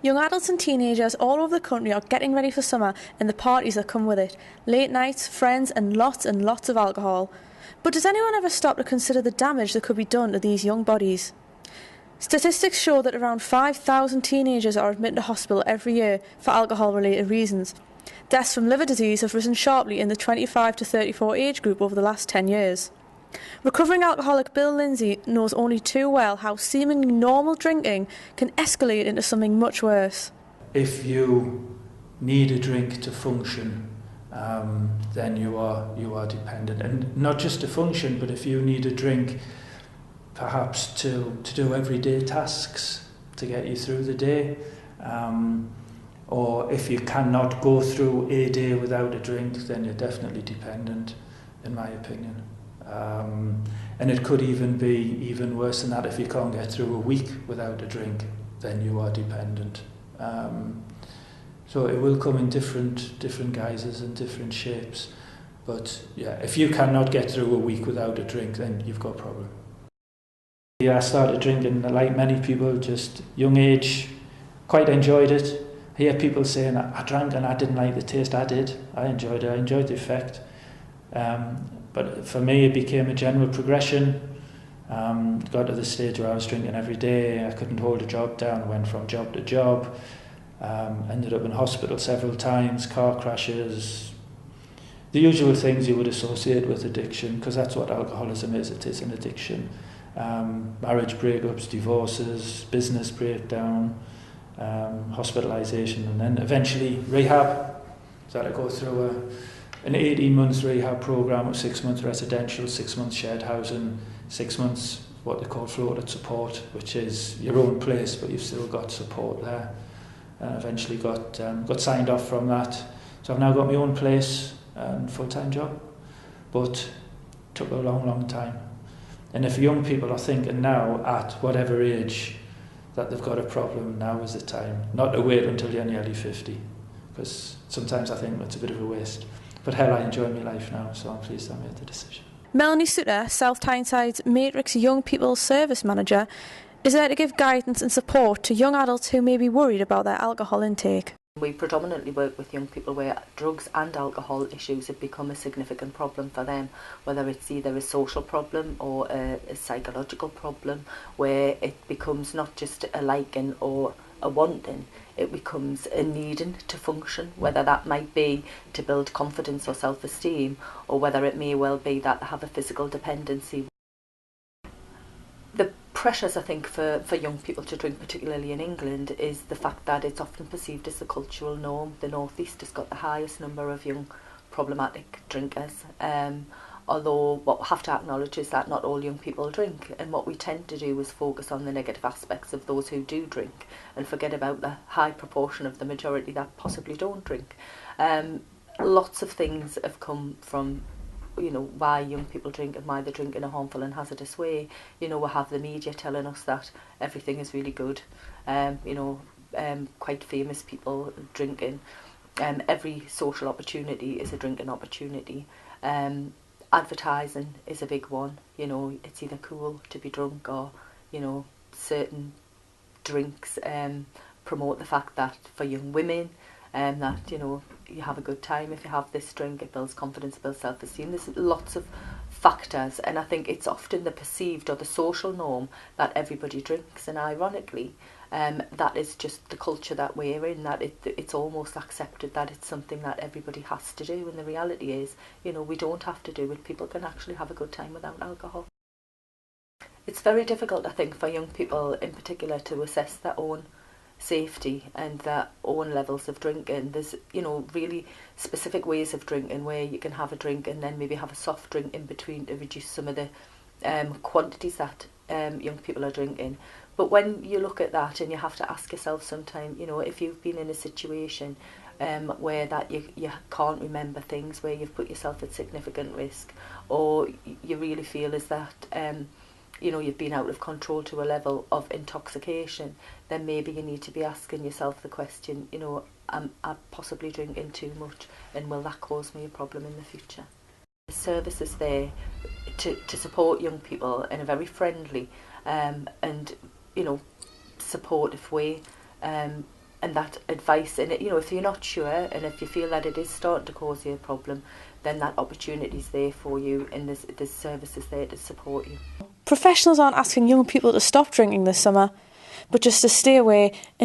Young adults and teenagers all over the country are getting ready for summer and the parties that come with it. Late nights, friends and lots of alcohol. But does anyone ever stop to consider the damage that could be done to these young bodies? Statistics show that around 5,000 teenagers are admitted to hospital every year for alcohol-related reasons. Deaths from liver disease have risen sharply in the 25 to 34 age group over the last 10 years. Recovering alcoholic Bill Lindsay knows only too well how seemingly normal drinking can escalate into something much worse. If you need a drink to function, then you are dependent, and not just to function, but if you need a drink perhaps to do everyday tasks to get you through the day, or if you cannot go through a day without a drink, then you're definitely dependent, in my opinion. And it could even be even worse than that. If you can't get through a week without a drink, then you are dependent. So it will come in different guises and different shapes. But yeah, if you cannot get through a week without a drink, then you've got a problem. Yeah, I started drinking like many people, just young age, quite enjoyed it. I hear people saying, I drank and I didn't like the taste. I did. I enjoyed it. I enjoyed the effect. But for me, it became a general progression. Got to the stage where I was drinking every day. I couldn't hold a job down. Went from job to job. Ended up in hospital several times, car crashes, the usual things you would associate with addiction, because that's what alcoholism is. It is an addiction. Marriage breakups, divorces, business breakdown, hospitalisation, and then eventually rehab. So I had to go through an 18 months rehab program of 6 months residential, 6 months shared housing, 6 months what they call floated support, which is your own place, but you've still got support there. And eventually got signed off from that. So I've now got my own place and full-time job, but it took a long time. And if young people are thinking now, at whatever age, that they've got a problem, now is the time. Not to wait until you're nearly 50, because sometimes I think it's a bit of a waste. But hell, I enjoy my life now, so I'm pleased I made the decision. Melanie Suter, South Tynesyde's Matrix Young People Service Manager, is there to give guidance and support to young adults who may be worried about their alcohol intake. We predominantly work with young people where drugs and alcohol issues have become a significant problem for them, whether it's either a social problem or a psychological problem, where it becomes not just a liking or a wanting, it becomes a needing to function, whether that might be to build confidence or self-esteem, or whether it may well be that they have a physical dependency. The pressures, I think, for young people to drink, particularly in England, is the fact that it's often perceived as a cultural norm. The North East has got the highest number of young problematic drinkers, although what we have to acknowledge is that not all young people drink, and what we tend to do is focus on the negative aspects of those who do drink and forget about the high proportion of the majority that possibly don't drink. Lots of things have come from why young people drink and why they drink in a harmful and hazardous way. We have the media telling us that everything is really good, quite famous people drinking. Every social opportunity is a drinking opportunity. Advertising is a big one. It's either cool to be drunk or, certain drinks promote the fact that for young women, that you have a good time if you have this drink. It builds confidence, it builds self-esteem. There's lots of factors, and I think it's often the perceived or the social norm that everybody drinks, and ironically that is just the culture that we're in, that it's almost accepted that it's something that everybody has to do, and the reality is we don't have to do it. People can actually have a good time without alcohol. It's very difficult, I think, for young people in particular to assess their own safety and their own levels of drinking. There's really specific ways of drinking where you can have a drink and then maybe have a soft drink in between to reduce some of the quantities that young people are drinking. But when you look at that, and you have to ask yourself sometime, if you've been in a situation where that you can't remember things, where you've put yourself at significant risk, or you really feel is that you've been out of control to a level of intoxication, then maybe you need to be asking yourself the question, am I possibly drinking too much, and will that cause me a problem in the future? The service is there to support young people in a very friendly and supportive way, and that advice. And if you're not sure, and if you feel that it is starting to cause you a problem, then that opportunity is there for you, and there's services there to support you. Professionals aren't asking young people to stop drinking this summer, but just to stay away and